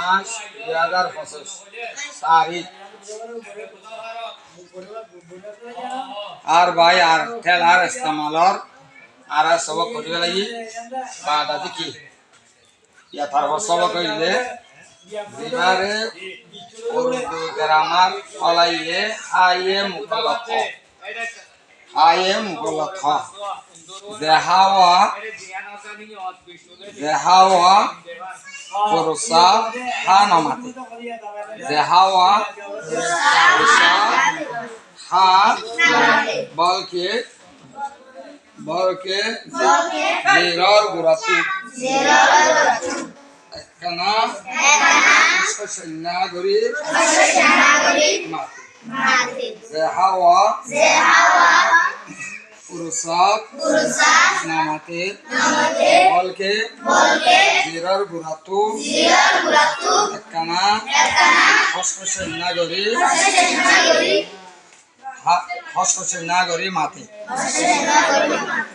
মাস 2025 তারিখ। আর ভাই আর ঠেলার ইস্তেমালর আর সবক করিবে লাগি বাদা দেখি ইয়া তারপর সবক হইলে বিবারে উর্দু গ্রামার ফলাইয়ে আইয়ে মুকল্লফ দেহাওয়া পুরুষা হা নামাতে দেহাওয়া পুরুষা হা বলকে জিরর গুরাতু একখানা সৈন্য গরি মাতে দেহাওয়া পুরুষা নামাতে বলকে জিরর গুরাতু একখানা সৈন্য গরি মাতে।